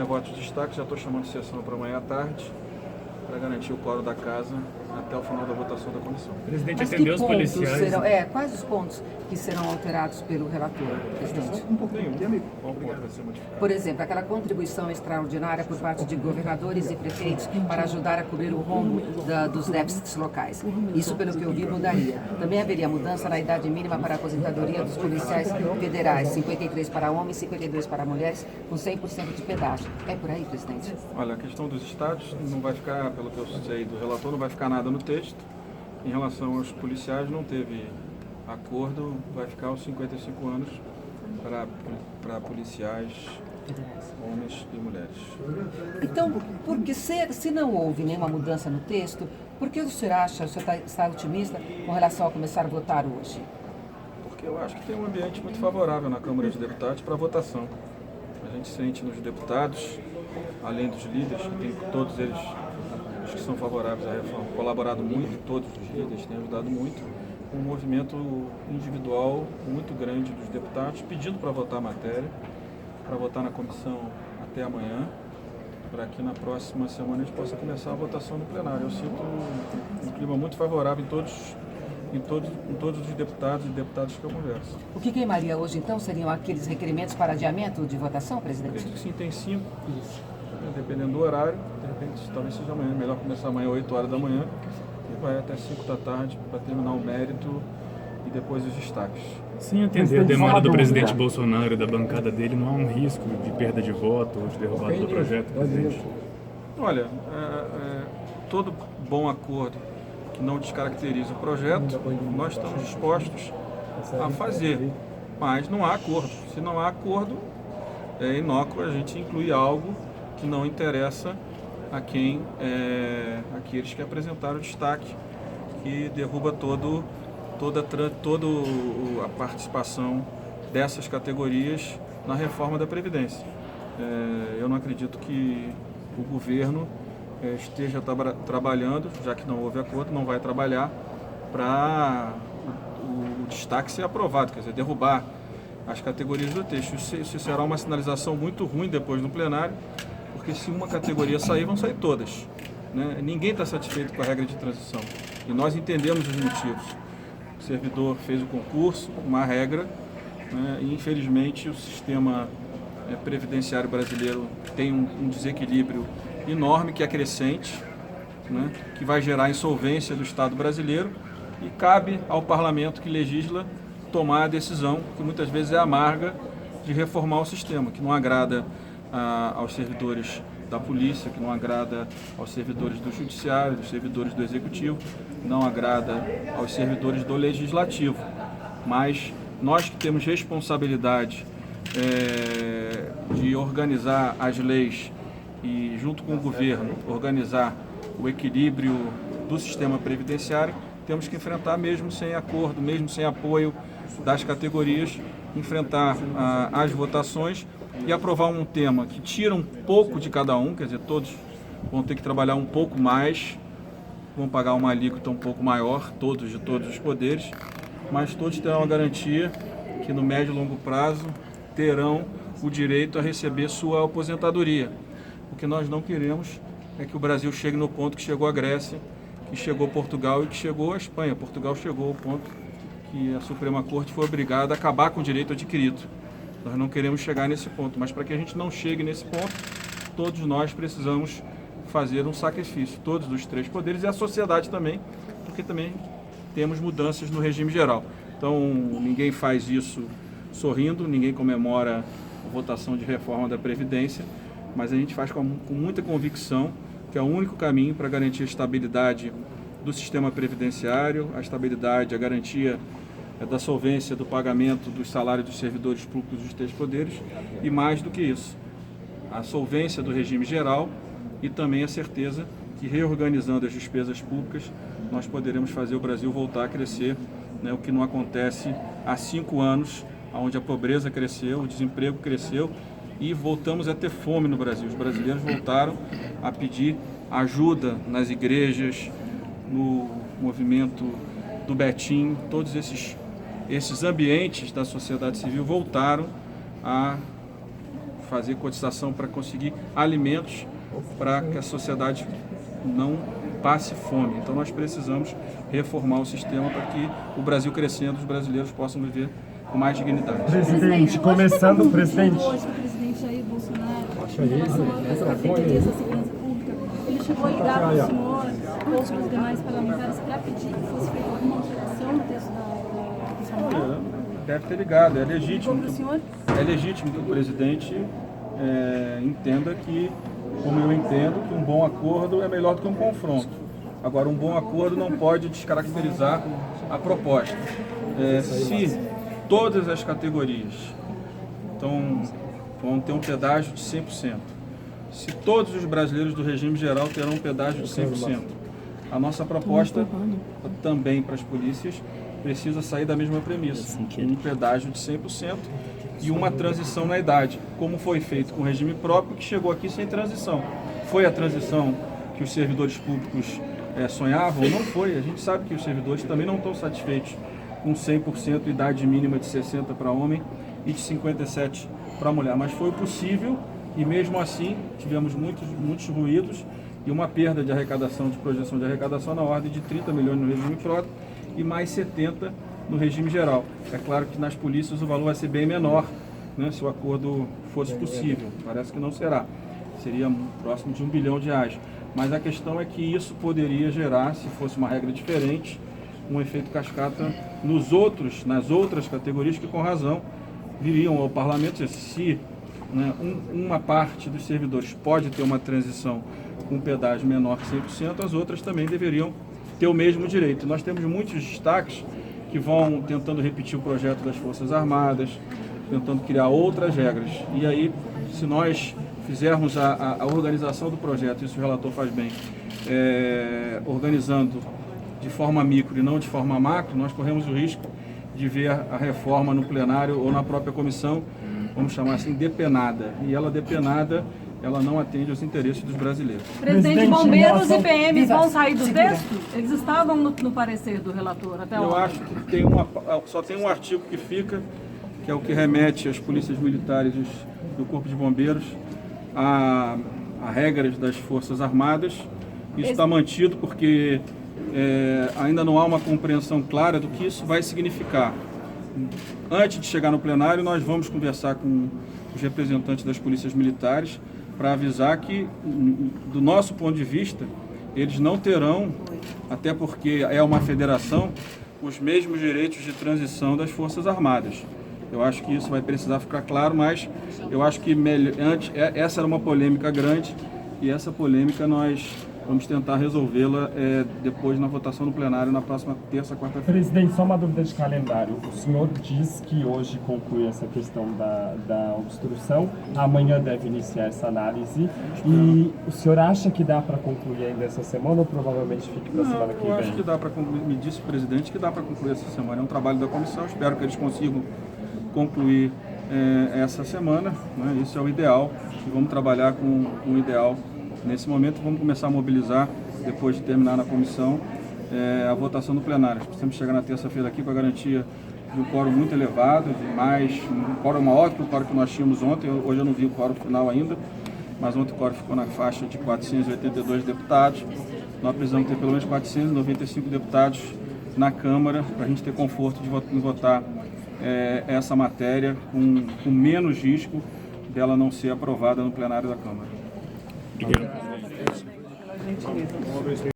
Votos de destaque, já estou chamando sessão para amanhã à tarde, para garantir o quórum da casa até o final da votação da comissão. O presidente Mas atendeu que os pontos policiais. serão, quais os pontos que serão alterados pelo relator, presidente? Nenhum. Qual ponto vai ser modificado? Por exemplo, aquela contribuição extraordinária por parte de governadores e prefeitos para ajudar a cobrir o rombo dos déficits locais. Isso, pelo que eu vi, mudaria. Também haveria mudança na idade mínima para a aposentadoria dos policiais federais, 53 para homens, 52 para mulheres, com 100% de pedágio. É por aí, presidente? Olha, a questão dos estados não vai ficar, pelo que eu sei do relator, não vai ficar nada no texto. Em relação aos policiais, não teve acordo, vai ficar os 55 anos para policiais, homens e mulheres. Então, porque se não houve nenhuma mudança no texto, por que o senhor está otimista com relação a começar a votar hoje? Porque eu acho que tem um ambiente muito favorável na Câmara dos Deputados para votação. A gente sente nos deputados, além dos líderes, que tem todos eles, os que são favoráveis à reforma, colaborado muito, todos os líderes têm ajudado muito, um movimento individual muito grande dos deputados, pedindo para votar a matéria, para votar na comissão até amanhã, para que na próxima semana a gente possa começar a votação no plenário. Eu sinto um clima muito favorável em todos os deputados e deputadas que eu converso. O que queimaria hoje, então, seriam aqueles requerimentos para adiamento de votação, presidente? Acredito que sim, tem 5. Dependendo do horário, de repente talvez seja amanhã. Melhor começar amanhã, 8 horas da manhã, e vai até 5 da tarde para terminar o mérito e depois os destaques. Sem entender a demanda do presidente Bolsonaro e da bancada dele, não há um risco de perda de voto ou de derrubada do projeto, presidente? Olha, todo bom acordo que não descaracterize o projeto, nós estamos dispostos a fazer, mas não há acordo. Se não há acordo, é inócuo a gente incluir algo que não interessa a aqueles que apresentaram o destaque, que derruba toda a participação dessas categorias na reforma da Previdência. Eu não acredito que o governo esteja trabalhando, já que não houve acordo, não vai trabalhar para o destaque ser aprovado, quer dizer, derrubar as categorias do texto. Isso será uma sinalização muito ruim depois no plenário, porque se uma categoria sair, vão sair todas, né? Ninguém está satisfeito com a regra de transição e nós entendemos os motivos. O servidor fez o concurso, uma regra, né? E infelizmente o sistema previdenciário brasileiro tem um desequilíbrio enorme que é crescente, né? Que vai gerar insolvência do Estado brasileiro e cabe ao parlamento que legisla tomar a decisão, que muitas vezes é amarga, de reformar o sistema, que não agrada aos servidores da polícia, que não agrada aos servidores do judiciário, dos servidores do executivo, não agrada aos servidores do legislativo. Mas nós que temos responsabilidade de organizar as leis e, junto com o governo, organizar o equilíbrio do sistema previdenciário, temos que enfrentar, mesmo sem acordo, mesmo sem apoio das categorias, enfrentar as votações e aprovar um tema que tira um pouco de cada um, quer dizer, todos vão ter que trabalhar um pouco mais, vão pagar uma alíquota um pouco maior, de todos os poderes, mas todos terão a garantia que no médio e longo prazo terão o direito a receber sua aposentadoria. O que nós não queremos é que o Brasil chegue no ponto que chegou a Grécia, que chegou Portugal e que chegou a Espanha. Portugal chegou ao ponto que a Suprema Corte foi obrigada a acabar com o direito adquirido. Nós não queremos chegar nesse ponto, mas para que a gente não chegue nesse ponto, todos nós precisamos fazer um sacrifício, todos os três poderes e a sociedade também, porque também temos mudanças no regime geral. Então, ninguém faz isso sorrindo, ninguém comemora a votação de reforma da Previdência, mas a gente faz com muita convicção que é o único caminho para garantir a estabilidade do sistema previdenciário, a estabilidade, a garantia da solvência do pagamento dos salários dos servidores públicos dos três poderes e, mais do que isso, a solvência do regime geral e também a certeza que, reorganizando as despesas públicas, nós poderemos fazer o Brasil voltar a crescer, né, o que não acontece há 5 anos, onde a pobreza cresceu, o desemprego cresceu e voltamos a ter fome no Brasil. Os brasileiros voltaram a pedir ajuda nas igrejas, no movimento do Betim, todos esses ambientes da sociedade civil voltaram a fazer cotização para conseguir alimentos para que a sociedade não passe fome. Então nós precisamos reformar o sistema para que o Brasil crescendo, os brasileiros possam viver com mais dignidade. Presidente, começando, presidente. Hoje, o presidente Jair Bolsonaro, em relação às cafeterias da segurança pública, ele chegou a ligar para o senhor ou para os demais parlamentares para pedir que fosse feita alguma alteração no texto da Constituição. Deve ter ligado, é legítimo. Ligou para o senhor? É legítimo que o presidente entenda que, como eu entendo, que um bom acordo é melhor do que um confronto. Agora, um bom acordo não pode descaracterizar a proposta. Se todas as categorias vão ter um pedágio de 100%, se todos os brasileiros do regime geral terão um pedágio de 100%, a nossa proposta também para as polícias precisa sair da mesma premissa, um pedágio de 100% e uma transição na idade, como foi feito com o regime próprio, que chegou aqui sem transição. Foi a transição que os servidores públicos sonhavam? Não foi. A gente sabe que os servidores também não estão satisfeitos com 100% idade mínima de 60 para homem e de 57 para mulher, mas foi possível e mesmo assim tivemos muitos ruídos e uma perda de arrecadação, de projeção de arrecadação na ordem de 30 milhões no regime próprio e mais 70 no regime geral. É claro que nas polícias o valor vai ser bem menor, né, se o acordo fosse possível. Parece que não será. Seria próximo de R$1 bilhão. Mas a questão é que isso poderia gerar, se fosse uma regra diferente, um efeito cascata nas outras categorias que com razão viriam ao parlamento. Se uma parte dos servidores pode ter uma transição com um pedágio menor que 100%, as outras também deveriam ter o mesmo direito. Nós temos muitos destaques que vão tentando repetir o projeto das Forças Armadas, tentando criar outras regras. E aí, se nós fizermos a organização do projeto, isso o relator faz bem, organizando de forma micro e não de forma macro, nós corremos o risco de ver a reforma no plenário ou na própria comissão, vamos chamar assim, depenada. E ela depenada, ela não atende aos interesses dos brasileiros. Presidente, bombeiros e PMs vão sair do texto? Eles estavam no parecer do relator até Eu acho que só tem um artigo que fica, que é o que remete às polícias militares do Corpo de Bombeiros, a regras das Forças Armadas. Isso está mantido porque ainda não há uma compreensão clara do que isso vai significar. Antes de chegar no plenário, nós vamos conversar com os representantes das polícias militares para avisar que, do nosso ponto de vista, eles não terão, até porque é uma federação, os mesmos direitos de transição das Forças Armadas. Eu acho que isso vai precisar ficar claro, mas eu acho que essa era uma polêmica grande e essa polêmica nós vamos tentar resolvê-la depois na votação no plenário na próxima terça, quarta-feira. Presidente, só uma dúvida de calendário. O senhor diz que hoje conclui essa questão da obstrução, amanhã deve iniciar essa análise. E o senhor acha que dá para concluir ainda essa semana ou provavelmente fique para a semana que vem? Eu acho que dá para concluir, me disse o presidente que dá para concluir essa semana. É um trabalho da comissão, espero que eles consigam concluir essa semana, né? Isso é o ideal e vamos trabalhar com o ideal. Nesse momento vamos começar a mobilizar, depois de terminar na comissão, a votação do plenário. Precisamos chegar na terça-feira aqui com a garantia de um quórum muito elevado, um quórum maior que o quórum que nós tínhamos ontem. Hoje eu não vi o quórum final ainda, mas ontem o quórum ficou na faixa de 482 deputados. Nós precisamos ter pelo menos 495 deputados na Câmara para a gente ter conforto em votar essa matéria com menos risco dela não ser aprovada no plenário da Câmara. Obrigado.